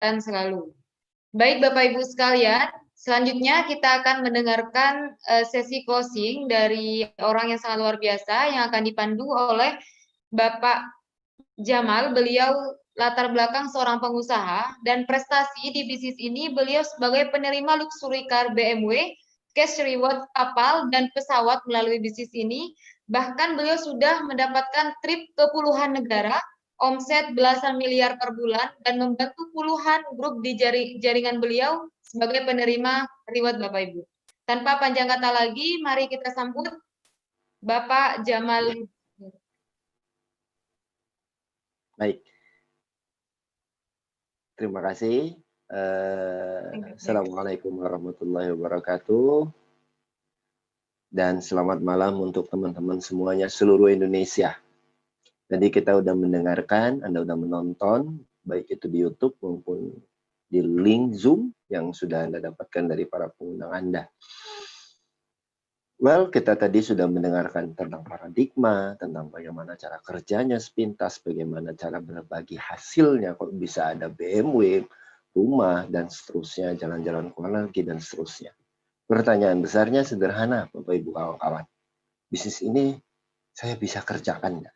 selalu. Baik Bapak Ibu sekalian, selanjutnya kita akan mendengarkan sesi closing dari orang yang sangat luar biasa yang akan dipandu oleh Bapak Jamal. Beliau latar belakang seorang pengusaha dan prestasi di bisnis ini beliau sebagai penerima luxury car BMW, cash reward kapal dan pesawat melalui bisnis ini. Bahkan beliau sudah mendapatkan trip ke puluhan negara, omset belasan miliar per bulan, dan membantu puluhan grup di jaringan beliau sebagai penerima reward Bapak Ibu. Tanpa panjang kata lagi, mari kita sambut Bapak Jamal. Baik. Terima kasih. Assalamualaikum warahmatullahi wabarakatuh. Dan selamat malam untuk teman-teman semuanya seluruh Indonesia. Tadi kita udah mendengarkan, Anda udah menonton, baik itu di YouTube maupun di link Zoom yang sudah Anda dapatkan dari para pengundang Anda. Well, kita tadi sudah mendengarkan tentang paradigma, tentang bagaimana cara kerjanya sepintas, bagaimana cara berbagi hasilnya, kok bisa ada BMW, rumah, dan seterusnya, jalan-jalan ke luar negeri, dan seterusnya. Pertanyaan besarnya sederhana, Bapak Ibu kawan-kawan. Bisnis ini saya bisa kerjakan nggak?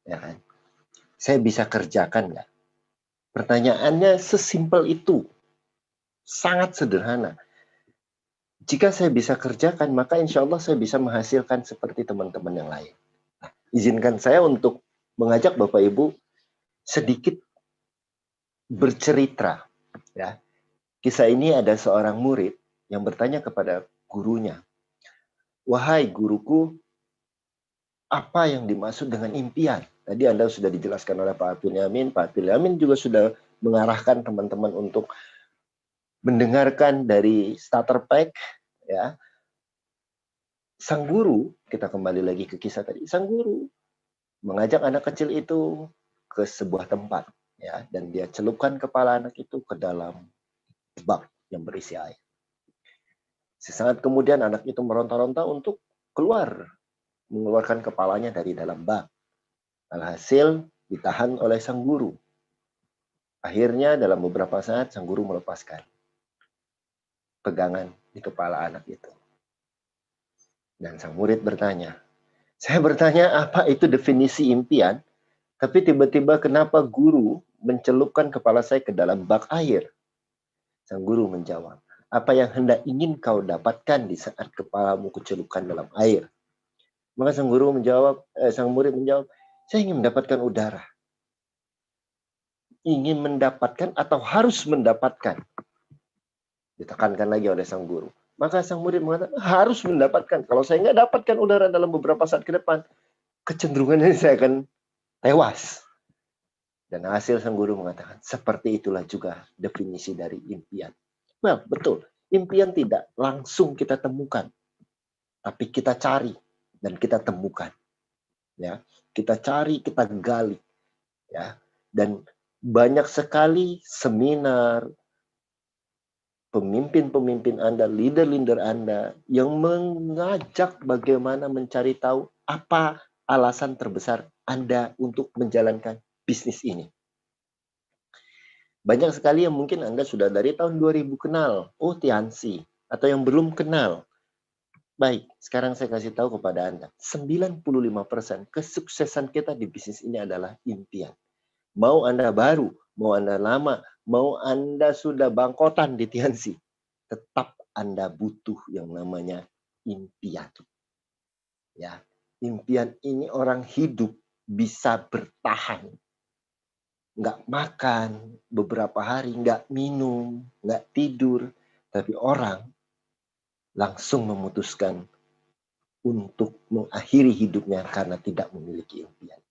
Ya kan? Saya bisa kerjakan nggak? Pertanyaannya sesimpel itu. Sangat sederhana. Jika saya bisa kerjakan, maka insya Allah saya bisa menghasilkan seperti teman-teman yang lain. Nah, izinkan saya untuk mengajak Bapak Ibu sedikit bercerita. Ya. Kisah ini ada seorang murid yang bertanya kepada gurunya, "Wahai guruku, apa yang dimaksud dengan impian?" Tadi Anda sudah dijelaskan oleh Pak Abdul Yamin. Pak Abdul Yamin juga sudah mengarahkan teman-teman untuk mendengarkan dari starter pack, ya. Sang guru, kita kembali lagi ke kisah tadi, sang guru mengajak anak kecil itu ke sebuah tempat, ya, dan dia celupkan kepala anak itu ke dalam bak yang berisi air. Sesaat kemudian anak itu meronta-ronta untuk mengeluarkan kepalanya dari dalam bak. Alhasil ditahan oleh sang guru. Akhirnya dalam beberapa saat sang guru melepaskan pegangan di kepala anak itu. Dan sang murid bertanya, "Saya bertanya apa itu definisi impian, tapi tiba-tiba kenapa guru mencelupkan kepala saya ke dalam bak air?" Sang guru menjawab, "Apa yang hendak ingin kau dapatkan di saat kepalamu kucelupkan dalam air?" Maka sang murid menjawab, "Saya ingin mendapatkan udara." Ingin mendapatkan atau harus mendapatkan? Ditekankan lagi oleh sang guru. Maka sang murid mengatakan, harus mendapatkan. Kalau saya nggak dapatkan udara dalam beberapa saat ke depan, kecenderungannya saya akan tewas. Dan hasil sang guru mengatakan, seperti itulah juga definisi dari impian. Well, betul. Impian tidak langsung kita temukan. Tapi kita cari dan kita temukan. Ya, kita cari, kita gali. Ya, dan banyak sekali seminar, pemimpin-pemimpin Anda, leader-leader Anda yang mengajak bagaimana mencari tahu apa alasan terbesar Anda untuk menjalankan bisnis ini. Banyak sekali yang mungkin Anda sudah dari tahun 2000 kenal, oh Tiansi, atau yang belum kenal. Baik, sekarang saya kasih tahu kepada Anda, 95% kesuksesan kita di bisnis ini adalah impian. Mau Anda baru, mau Anda lama, mau Anda sudah bangkotan di Tiansi, tetap Anda butuh yang namanya impian. Ya, impian ini orang hidup bisa bertahan. Nggak makan beberapa hari, nggak minum, nggak tidur. Tapi orang langsung memutuskan untuk mengakhiri hidupnya karena tidak memiliki impian.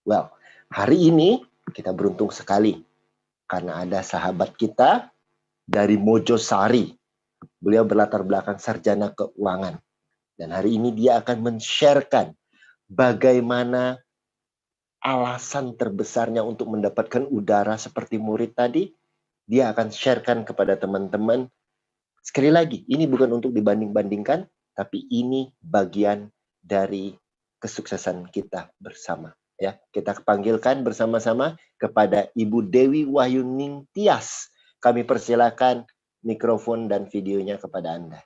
Well, hari ini kita beruntung sekali karena ada sahabat kita dari Mojosari. Beliau berlatar belakang sarjana keuangan. Dan hari ini dia akan men-sharekan bagaimana alasan terbesarnya untuk mendapatkan udara seperti murid tadi. Dia akan sharekan kepada teman-teman. Sekali lagi, ini bukan untuk dibanding-bandingkan, tapi ini bagian dari kesuksesan kita bersama. Ya, kita panggilkan bersama-sama kepada Ibu Dewi Wahyuning Tias. Kami persilakan mikrofon dan videonya kepada Anda.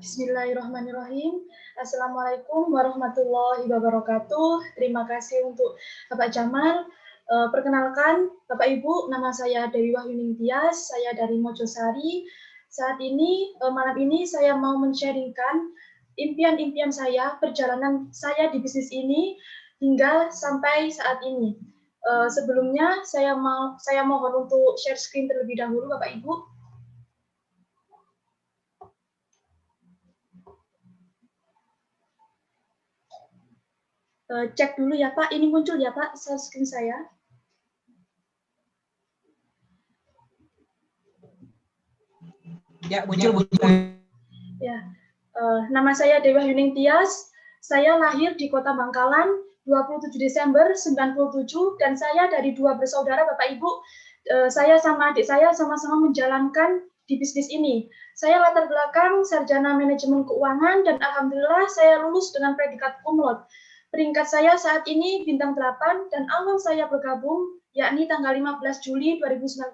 Bismillahirrahmanirrahim. Assalamualaikum warahmatullahi wabarakatuh. Terima kasih untuk Bapak Jamal. Perkenalkan, Bapak Ibu, nama saya Dewi Wahyuning Tias. Saya dari Mojosari. Saat ini, malam ini saya mau men-sharingkan impian-impian saya, perjalanan saya di bisnis ini hingga sampai saat ini. Sebelumnya, saya mohon untuk share screen terlebih dahulu, Bapak Ibu. Cek dulu ya Pak, ini muncul ya Pak share screen saya. Ya, muncul. Ya, nama saya Dewi Wahyuning Tias. Saya lahir di Kota Bangkalan 27 Desember 97 dan saya dari 2 bersaudara Bapak Ibu. Saya sama adik saya sama-sama menjalankan di bisnis ini. Saya latar belakang sarjana manajemen keuangan dan alhamdulillah saya lulus dengan predikat cum laude. Peringkat saya saat ini bintang 8 dan awal saya bergabung yakni tanggal 15 Juli 2019.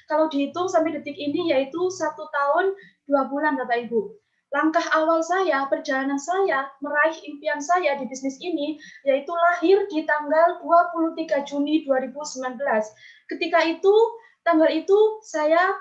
Kalau dihitung sampai detik ini yaitu 1 tahun 2 bulan Bapak Ibu. Langkah awal saya, perjalanan saya meraih impian saya di bisnis ini yaitu lahir di tanggal 23 Juni 2019. Ketika itu, tanggal itu saya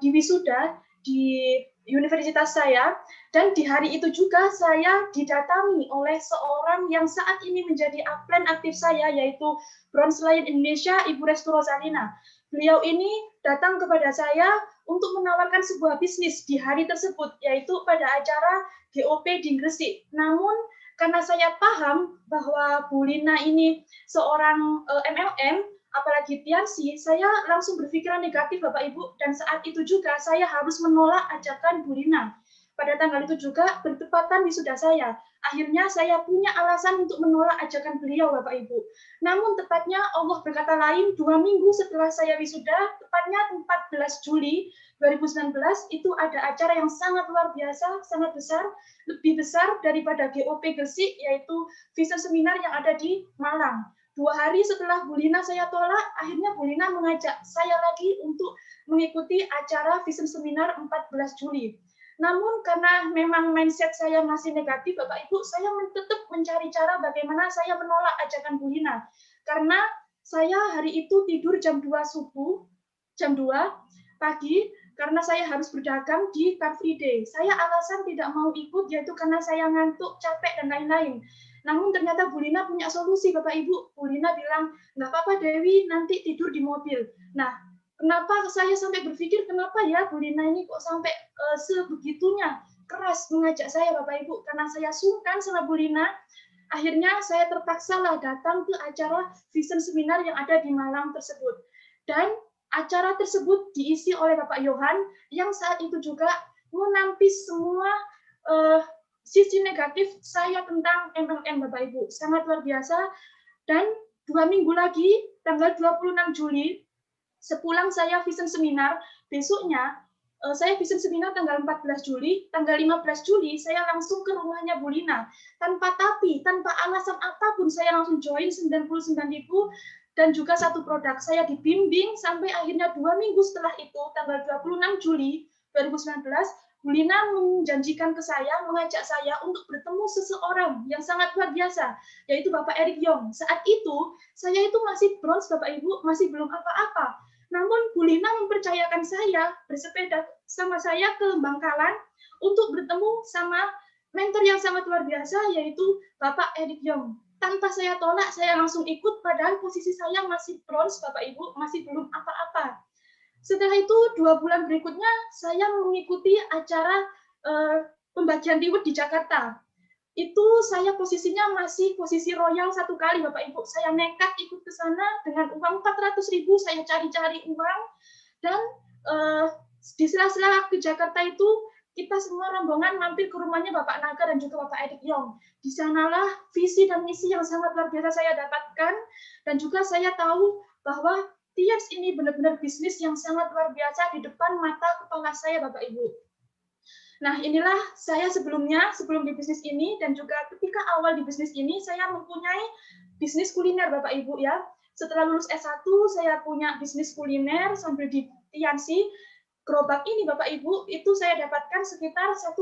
diwisuda di universitas saya, dan di hari itu juga saya didatangi oleh seorang yang saat ini menjadi upline aktif saya, yaitu Bronze Lion Indonesia, Ibu Restu Rosalina. Beliau ini datang kepada saya untuk menawarkan sebuah bisnis di hari tersebut, yaitu pada acara GOP di Gresik. Namun, karena saya paham bahwa Bu Lina ini seorang MLM, apalagi Tiansi, saya langsung berpikiran negatif Bapak Ibu, dan saat itu juga saya harus menolak ajakan Bu Lina. Pada tanggal itu juga bertepatan wisuda saya. Akhirnya saya punya alasan untuk menolak ajakan beliau Bapak Ibu. Namun tepatnya Allah berkata lain, 2 minggu setelah saya wisuda, tepatnya 14 Juli 2019, itu ada acara yang sangat luar biasa, sangat besar, lebih besar daripada GOP Gresik, yaitu Vision Seminar yang ada di Malang. 2 hari setelah Bu Lina saya tolak, akhirnya Bu Lina mengajak saya lagi untuk mengikuti acara Vision Seminar 14 Juli. Namun karena memang mindset saya masih negatif, Bapak Ibu, saya tetap mencari cara bagaimana saya menolak ajakan Bu Lina. Karena saya hari itu tidur jam 2 subuh, jam 2 pagi, karena saya harus berdagang di Car Free Day. Saya alasan tidak mau ikut yaitu karena saya ngantuk, capek, dan lain-lain. Namun ternyata Bu Lina punya solusi, Bapak Ibu. Bu Lina bilang, nggak apa-apa Dewi, nanti tidur di mobil. Nah, kenapa saya sampai berpikir, kenapa ya Bu Lina ini kok sampai sebegitunya keras mengajak saya Bapak Ibu. Karena saya sungkan sama Bu Lina, akhirnya saya terpaksa lah datang ke acara Vision Seminar yang ada di Malang tersebut. Dan acara tersebut diisi oleh Bapak Yohan, yang saat itu juga menampis semua sisi negatif saya tentang MLM Bapak Ibu. Sangat luar biasa. Dan 2 minggu lagi, tanggal 26 Juli, sepulang saya Vision Seminar, besoknya saya Vision Seminar tanggal 14 Juli, tanggal 15 Juli saya langsung ke rumahnya Bu Lina. Tanpa alasan apapun saya langsung join 99.000 dan juga satu produk. Saya dibimbing sampai akhirnya 2 minggu setelah itu, tanggal 26 Juli 2019, Bu Lina menjanjikan ke saya, mengajak saya untuk bertemu seseorang yang sangat luar biasa, yaitu Bapak Eric Yong. Saat itu, saya itu masih bronze, Bapak Ibu, masih belum apa-apa. Namun Bu Lina mempercayakan saya bersepeda sama saya ke Bangkalan untuk bertemu sama mentor yang sangat luar biasa, yaitu Bapak Eric Yong. Tanpa saya tolak, saya langsung ikut, padahal posisi saya masih bronze, Bapak Ibu, masih belum apa-apa. Setelah itu 2 bulan berikutnya saya mengikuti acara pembagian reward di Jakarta. Itu saya posisinya masih posisi royal 1 kali Bapak Ibu. Saya nekat ikut ke sana dengan uang 400.000, saya cari-cari uang, dan di sela-sela ke Jakarta itu kita semua rombongan mampir ke rumahnya Bapak Naga dan juga Bapak Eric Yong. Di sanalah visi dan misi yang sangat luar biasa saya dapatkan, dan juga saya tahu bahwa Tias ini benar-benar bisnis yang sangat luar biasa di depan mata kepala saya, Bapak Ibu. Nah, inilah saya sebelum di bisnis ini, dan juga ketika awal di bisnis ini, saya mempunyai bisnis kuliner, Bapak Ibu ya. Setelah lulus S1, saya punya bisnis kuliner sambil di Tiansi. Gerobak ini, Bapak Ibu, itu saya dapatkan sekitar 1,6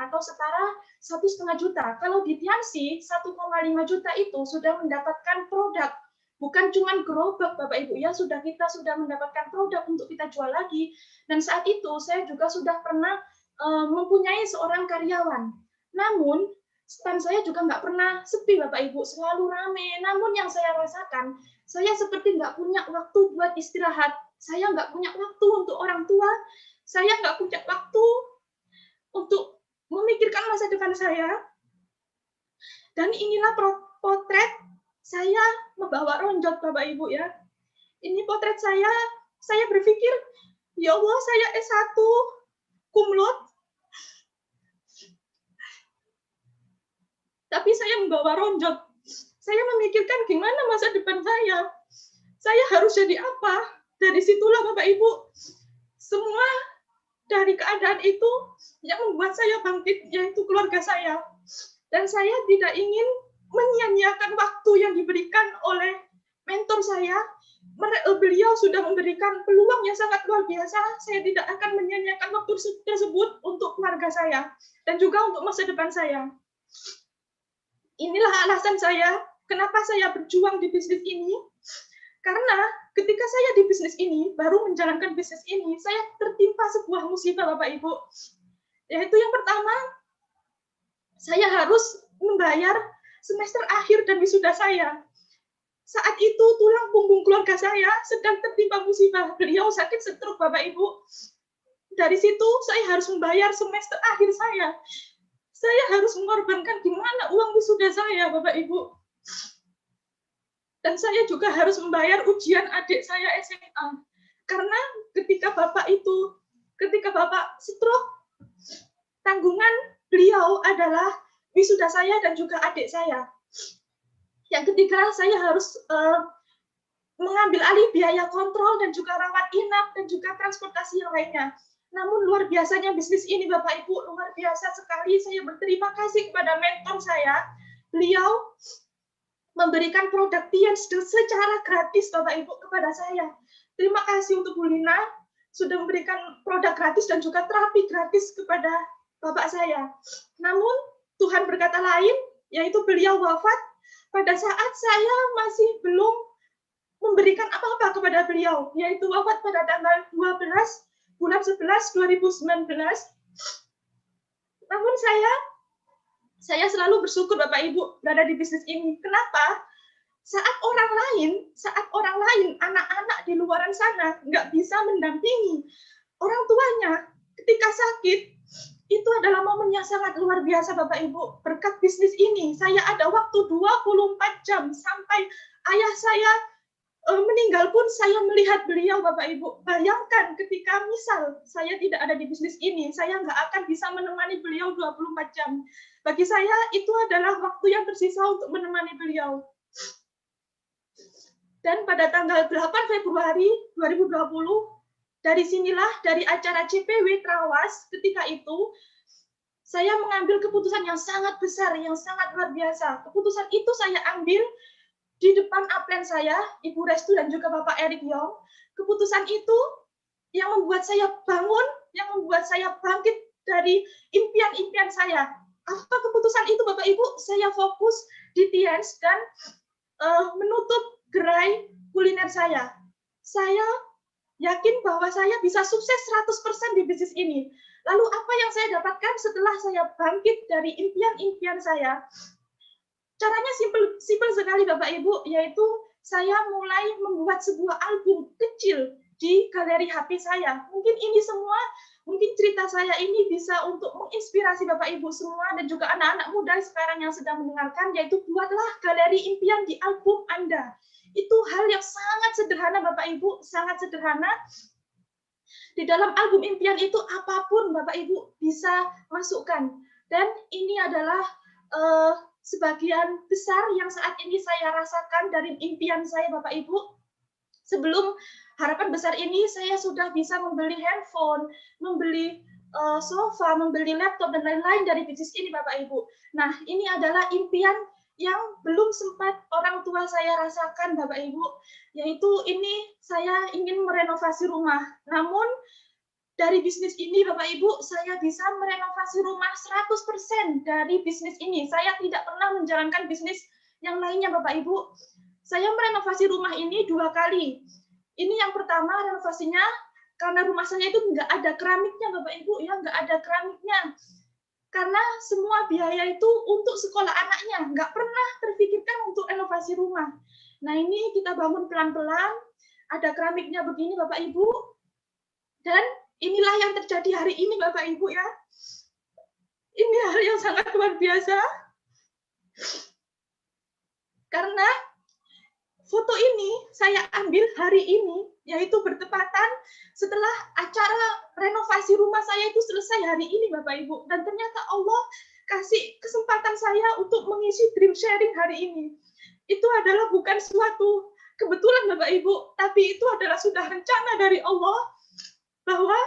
atau setara 1,5 juta. Kalau di Tiansi, 1,5 juta itu sudah mendapatkan produk. Bukan cuma gerobak, Bapak Ibu ya, kita sudah mendapatkan produk untuk kita jual lagi. Dan saat itu saya juga sudah pernah mempunyai seorang karyawan. Namun, stand saya juga nggak pernah sepi, Bapak Ibu, selalu rame. Namun yang saya rasakan, saya seperti nggak punya waktu buat istirahat. Saya nggak punya waktu untuk orang tua. Saya nggak punya waktu untuk memikirkan masa depan saya. Dan inilah potret saya membawa ronjot, Bapak Ibu ya. Ini potret saya berpikir, ya Allah, saya S1, cum laude, tapi saya membawa ronjot. Saya memikirkan gimana masa depan saya. Saya harus jadi apa? Dari situlah Bapak Ibu, semua dari keadaan itu yang membuat saya bangkit, yaitu keluarga saya. Dan saya tidak ingin menyia-nyiakan waktu yang diberikan oleh mentor saya. Beliau sudah memberikan peluang yang sangat luar biasa. Saya tidak akan menyia-nyiakan waktu tersebut untuk keluarga saya dan juga untuk masa depan saya. Inilah alasan saya kenapa saya berjuang di bisnis ini. Karena ketika saya di bisnis ini, baru menjalankan bisnis ini, saya tertimpa sebuah musibah, Bapak Ibu. Yaitu yang pertama, saya harus membayar semester akhir dan wisuda saya. Saat itu tulang punggung keluarga saya sedang tertimpa musibah. Beliau sakit stroke, Bapak Ibu. Dari situ saya harus membayar semester akhir saya. Saya harus mengorbankan gimana uang wisuda saya, Bapak Ibu. Dan saya juga harus membayar ujian adik saya SMA. Karena ketika Bapak stroke, tanggungan beliau adalah wisuda saya dan juga adik saya. Yang ketiga, saya harus mengambil alih biaya kontrol dan juga rawat inap dan juga transportasi yang lainnya. Namun luar biasanya bisnis ini, Bapak Ibu, luar biasa sekali. Saya berterima kasih kepada mentor saya. Beliau memberikan produk Tians secara gratis, Bapak Ibu, kepada saya. Terima kasih untuk Bu Lina sudah memberikan produk gratis dan juga terapi gratis kepada Bapak saya. Namun Tuhan berkata lain, yaitu beliau wafat pada saat saya masih belum memberikan apa-apa kepada beliau, yaitu wafat pada tanggal 12 bulan 11 2019. Namun saya selalu bersyukur, Bapak Ibu, berada di bisnis ini. Kenapa? Saat orang lain, anak-anak di luaran sana nggak bisa mendampingi orang tuanya ketika sakit, itu adalah momen yang sangat luar biasa, Bapak Ibu. Berkat bisnis ini, saya ada waktu 24 jam sampai ayah saya meninggal pun saya melihat beliau, Bapak Ibu. Bayangkan ketika misal saya tidak ada di bisnis ini, saya nggak akan bisa menemani beliau 24 jam. Bagi saya itu adalah waktu yang tersisa untuk menemani beliau. Dan pada tanggal 8 Februari 2020, dari acara CPW Trawas ketika itu, saya mengambil keputusan yang sangat besar, yang sangat luar biasa. Keputusan itu saya ambil di depan upline saya, Ibu Restu dan juga Bapak Erik Yong. Keputusan itu yang membuat saya bangun, yang membuat saya bangkit dari impian-impian saya. Apa keputusan itu, Bapak Ibu? Saya fokus di Tians dan menutup gerai kuliner saya. Saya yakin bahwa saya bisa sukses 100% di bisnis ini. Lalu apa yang saya dapatkan setelah saya bangkit dari impian-impian saya? Caranya simpel sekali, Bapak Ibu, yaitu saya mulai membuat sebuah album kecil di galeri HP saya. Mungkin cerita saya ini bisa untuk menginspirasi Bapak Ibu semua dan juga anak-anak muda sekarang yang sedang mendengarkan, yaitu buatlah galeri impian di album Anda. Itu hal yang sangat sederhana, Bapak Ibu, sangat sederhana. Di dalam album impian itu apapun Bapak Ibu bisa masukkan. Dan ini adalah sebagian besar yang saat ini saya rasakan dari impian saya, Bapak Ibu. Sebelum harapan besar ini, saya sudah bisa membeli handphone, membeli sofa, membeli laptop, dan lain-lain dari bisnis ini, Bapak Ibu. Nah, ini adalah impian yang belum sempat orang tua saya rasakan, Bapak Ibu, yaitu ini saya ingin merenovasi rumah. Namun, dari bisnis ini, Bapak Ibu, saya bisa merenovasi rumah 100% dari bisnis ini. Saya tidak pernah menjalankan bisnis yang lainnya, Bapak Ibu. Saya merenovasi rumah ini 2 kali. Ini yang pertama renovasinya karena rumah saya itu nggak ada keramiknya, Bapak Ibu, ya, nggak ada keramiknya. Karena semua biaya itu untuk sekolah anaknya, nggak pernah terpikirkan untuk renovasi rumah. Nah, ini kita bangun pelan-pelan, ada keramiknya begini, Bapak Ibu, dan inilah yang terjadi hari ini, Bapak Ibu, ya. Ini hal yang sangat luar biasa, karena foto ini saya ambil hari ini, yaitu bertepatan setelah acara renovasi rumah saya itu selesai hari ini, Bapak Ibu. Dan ternyata Allah kasih kesempatan saya untuk mengisi dream sharing hari ini. Itu adalah bukan suatu kebetulan, Bapak Ibu, tapi itu adalah sudah rencana dari Allah bahwa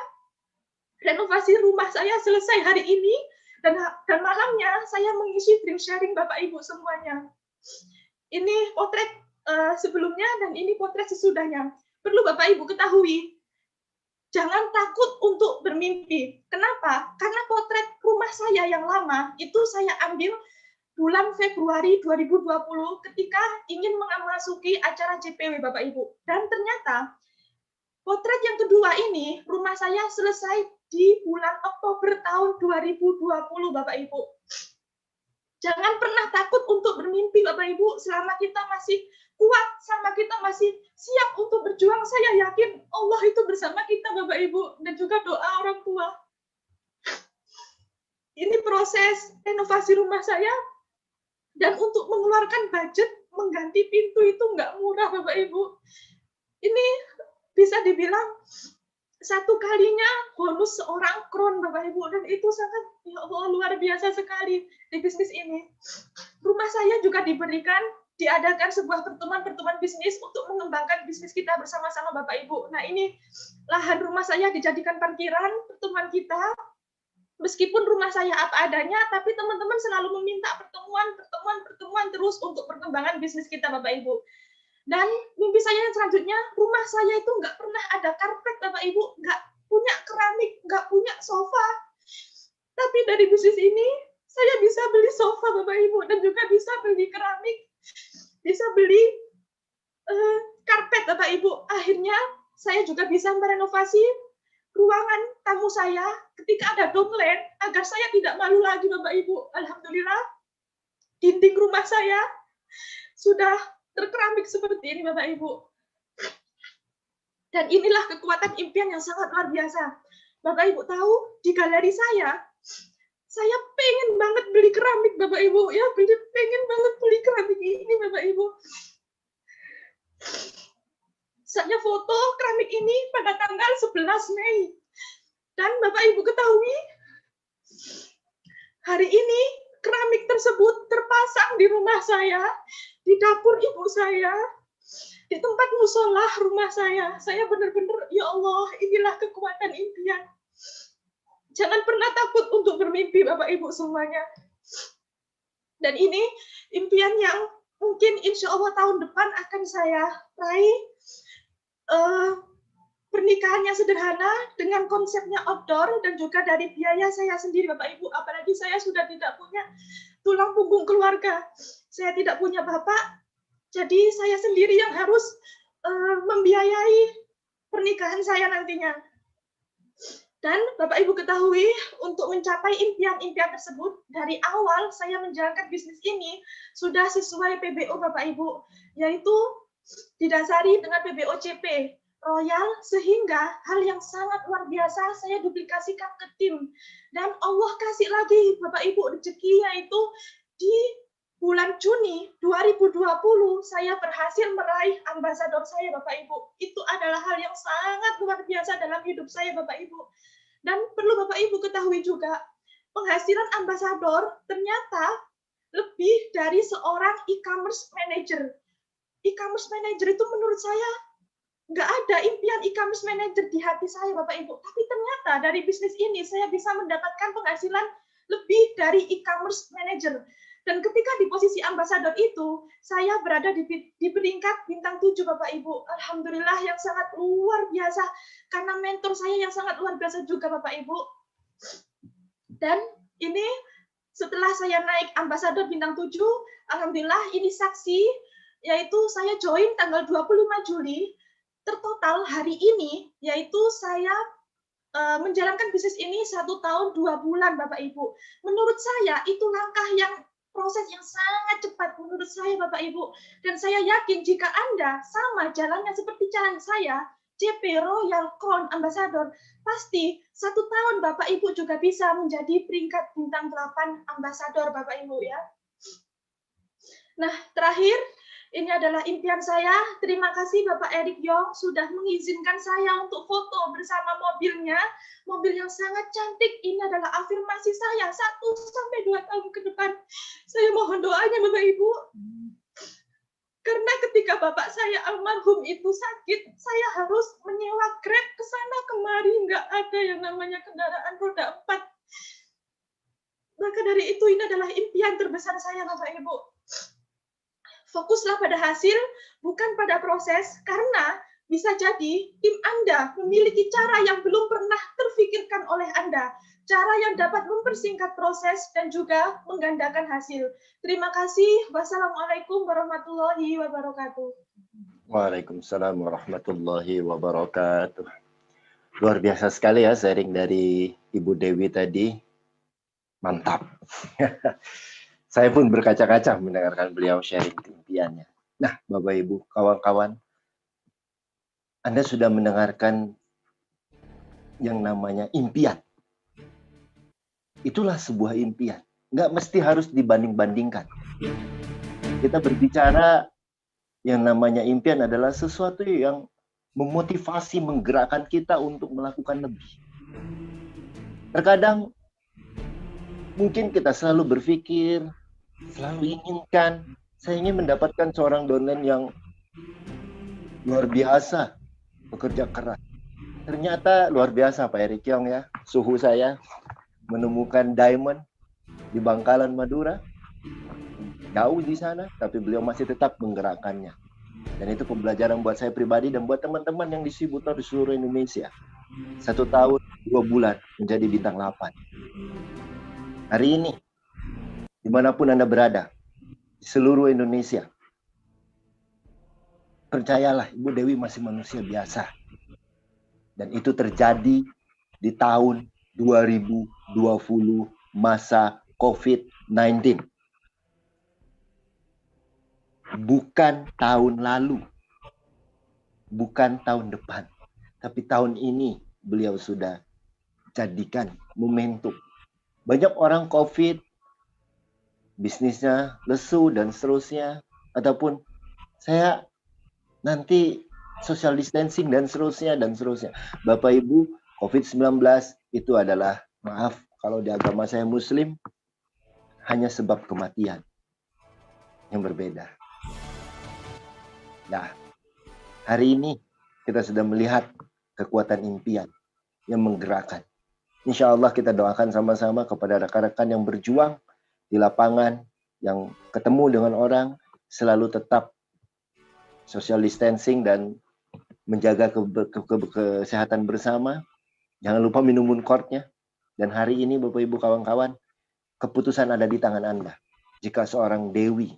renovasi rumah saya selesai hari ini, dan malamnya saya mengisi dream sharing Bapak Ibu semuanya. Ini potret sebelumnya dan ini potret sesudahnya. Perlu Bapak Ibu ketahui, jangan takut untuk bermimpi. Kenapa? Karena potret rumah saya yang lama itu saya ambil bulan Februari 2020 ketika ingin memasuki acara JPW, Bapak Ibu. Dan ternyata potret yang kedua ini rumah saya selesai di bulan Oktober tahun 2020, Bapak Ibu. Jangan pernah takut untuk bermimpi, Bapak Ibu. Selama kita masih kuat, sama kita masih siap untuk berjuang, saya yakin Allah itu bersama kita, Bapak Ibu, dan juga doa orang tua. Ini proses renovasi rumah saya, dan untuk mengeluarkan budget mengganti pintu itu nggak murah, Bapak Ibu. Ini bisa dibilang satu kalinya bonus seorang kron, Bapak Ibu, dan itu sangat, ya Allah, luar biasa sekali di bisnis ini. Rumah saya juga diadakan sebuah pertemuan bisnis untuk mengembangkan bisnis kita bersama-sama, Bapak Ibu. Nah, ini lahan rumah saya dijadikan parkiran pertemuan kita. Meskipun rumah saya apa adanya, tapi teman-teman selalu meminta pertemuan terus untuk perkembangan bisnis kita, Bapak Ibu. Dan mimpi saya yang selanjutnya, rumah saya itu nggak pernah ada karpet, Bapak Ibu, nggak punya keramik, nggak punya sofa. Tapi dari bisnis ini, saya bisa beli sofa, Bapak Ibu, dan juga bisa beli keramik, bisa beli karpet, Bapak Ibu. Akhirnya, saya juga bisa merenovasi ruangan tamu saya ketika ada downline, agar saya tidak malu lagi, Bapak Ibu. Alhamdulillah, dinding rumah saya sudah terkeramik seperti ini, Bapak Ibu. Dan inilah kekuatan impian yang sangat luar biasa. Bapak Ibu tahu, di galeri saya pengen banget beli keramik, Bapak Ibu. Ya, pengen banget beli keramik ini, Bapak Ibu. Saya foto keramik ini pada tanggal 11 Mei. Dan Bapak Ibu ketahui, hari ini keramik tersebut terpasang di rumah saya, di dapur ibu saya, di tempat musola rumah saya. Saya benar-benar, ya Allah, inilah kekuatan impian. Jangan pernah takut untuk bermimpi, Bapak Ibu semuanya. Dan ini impian yang mungkin insya Allah tahun depan akan saya raih. Pernikahannya sederhana dengan konsepnya outdoor, dan juga dari biaya saya sendiri, Bapak Ibu. Apalagi saya sudah tidak punya tulang punggung keluarga. Saya tidak punya bapak, jadi saya sendiri yang harus membiayai pernikahan saya nantinya. Dan Bapak Ibu ketahui, untuk mencapai impian-impian tersebut, dari awal saya menjalankan bisnis ini sudah sesuai PBO, Bapak Ibu, yaitu didasari dengan PBO CP Royal, sehingga hal yang sangat luar biasa saya duplikasikan ke tim. Dan Allah kasih lagi, Bapak Ibu, rezeki, yaitu di bulan Juni 2020 saya berhasil meraih ambasador saya, Bapak Ibu. Itu adalah hal yang sangat luar biasa dalam hidup saya, Bapak Ibu. Dan perlu Bapak Ibu ketahui juga, penghasilan ambasador ternyata lebih dari seorang e-commerce manager. E-commerce manager itu menurut saya nggak ada impian e-commerce manager di hati saya, Bapak Ibu. Tapi ternyata dari bisnis ini saya bisa mendapatkan penghasilan lebih dari e-commerce manager. Dan ketika di posisi ambasador itu, saya berada di peringkat bintang 7, Bapak Ibu. Alhamdulillah yang sangat luar biasa. Karena mentor saya yang sangat luar biasa juga, Bapak Ibu. Dan ini setelah saya naik ambasador bintang 7, alhamdulillah ini saksi, yaitu saya join tanggal 25 Juli, tertotal hari ini, yaitu saya menjalankan bisnis ini 1 tahun 2 bulan, Bapak Ibu. Menurut saya, itu langkah yang proses yang sangat cepat menurut saya, Bapak Ibu. Dan saya yakin jika Anda sama jalannya seperti jalan saya, JP Royal Crown Ambassador, pasti 1 tahun Bapak Ibu juga bisa menjadi peringkat bintang 8 Ambassador, Bapak Ibu ya. Nah, terakhir, ini adalah impian saya. Terima kasih Bapak Erick Yong sudah mengizinkan saya untuk foto bersama mobilnya. Mobil yang sangat cantik. Ini adalah afirmasi saya 1-2 tahun ke depan. Saya mohon doanya Bapak Ibu. Karena ketika bapak saya almarhum itu sakit, saya harus menyewa Grab ke sana kemari, nggak ada yang namanya kendaraan roda 4. Maka dari itu ini adalah impian terbesar saya, Bapak Ibu. Fokuslah pada hasil, bukan pada proses, karena bisa jadi tim Anda memiliki cara yang belum pernah terfikirkan oleh Anda. Cara yang dapat mempersingkat proses dan juga menggandakan hasil. Terima kasih. Wassalamualaikum warahmatullahi wabarakatuh. Waalaikumsalam warahmatullahi wabarakatuh. Luar biasa sekali ya sharing dari Ibu Dewi tadi. Mantap. Saya pun berkaca-kaca mendengarkan beliau sharing impiannya. Nah, Bapak Ibu, kawan-kawan, Anda sudah mendengarkan yang namanya impian. Itulah sebuah impian. Nggak mesti harus dibanding-bandingkan. Kita berbicara yang namanya impian adalah sesuatu yang memotivasi, menggerakkan kita untuk melakukan lebih. Terkadang mungkin kita selalu berpikir, selalu inginkan, saya ingin mendapatkan seorang downline yang luar biasa, bekerja keras. Ternyata luar biasa Pak Erick Yong ya, suhu saya menemukan diamond di Bangkalan, Madura. Jauh di sana, tapi beliau masih tetap menggerakkannya. Dan itu pembelajaran buat saya pribadi dan buat teman-teman yang distributor di seluruh Indonesia. 1 tahun, 2 bulan menjadi bintang 8. Hari ini, dimanapun Anda berada, di seluruh Indonesia, percayalah, Ibu Dewi masih manusia biasa. Dan itu terjadi di tahun 2020, masa COVID-19. Bukan tahun lalu, bukan tahun depan, tapi tahun ini beliau sudah jadikan momentum. Banyak orang COVID, bisnisnya lesu dan seterusnya, ataupun saya nanti social distancing dan seterusnya dan seterusnya. Bapak Ibu, COVID-19 itu adalah, maaf kalau di agama saya Muslim, hanya sebab kematian yang berbeda. Nah, hari ini kita sudah melihat kekuatan impian yang menggerakkan. Insya Allah kita doakan sama-sama kepada rekan-rekan yang berjuang di lapangan, yang ketemu dengan orang, selalu tetap social distancing dan menjaga kesehatan bersama. Jangan lupa minum Mooncourt-nya. Dan hari ini Bapak Ibu kawan-kawan, keputusan ada di tangan Anda. Jika seorang dewi,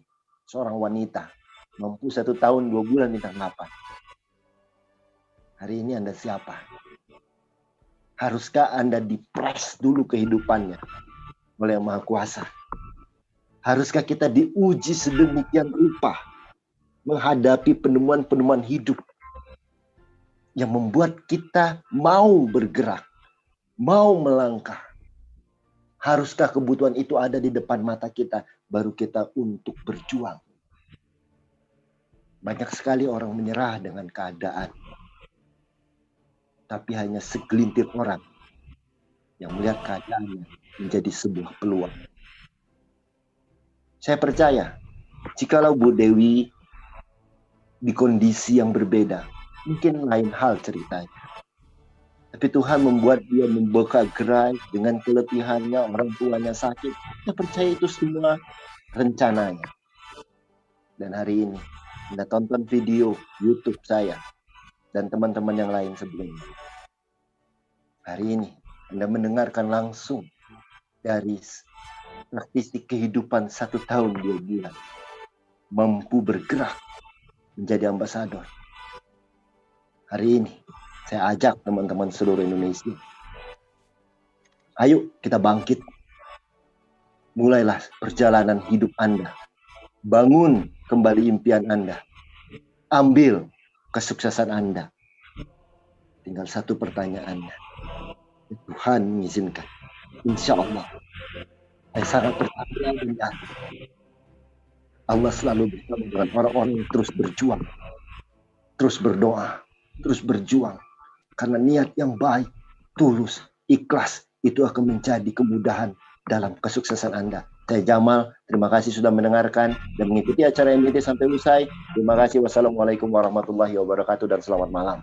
seorang wanita, mampu 1 tahun 2 bulan bintang 8. Hari ini Anda siapa? Haruskah Anda dipres dulu kehidupannya oleh Yang Maha Kuasa? Haruskah kita diuji sedemikian rupa menghadapi penemuan-penemuan hidup yang membuat kita mau bergerak, mau melangkah? Haruskah kebutuhan itu ada di depan mata kita, baru kita untuk berjuang? Banyak sekali orang menyerah dengan keadaan. Tapi hanya segelintir orang yang melihat keadaannya menjadi sebuah peluang. Saya percaya, jikalau Bu Dewi di kondisi yang berbeda, mungkin lain hal ceritanya. Tapi Tuhan membuat dia membuka gerai dengan keletihannya, orang tuanya sakit. Saya percaya itu semua rencananya. Dan hari ini, Anda tonton video YouTube saya dan teman-teman yang lain sebelumnya. Hari ini, Anda mendengarkan langsung dari praktisi kehidupan 1 tahun 2 bulan. Mampu bergerak menjadi ambasador. Hari ini, saya ajak teman-teman seluruh Indonesia. Ayo kita bangkit. Mulailah perjalanan hidup Anda. Bangun kembali impian Anda. Ambil kesuksesan Anda. Tinggal satu pertanyaannya. Tuhan mengizinkan. Insya Allah. Saya sangat percaya dan yakin. Allah selalu bersama dengan orang-orang yang terus berjuang. Terus berdoa. Terus berjuang. Karena niat yang baik, tulus, ikhlas, itu akan menjadi kemudahan dalam kesuksesan Anda. Saya Jamal, terima kasih sudah mendengarkan dan mengikuti acara MBT sampai usai. Terima kasih. Wassalamualaikum warahmatullahi wabarakatuh dan selamat malam.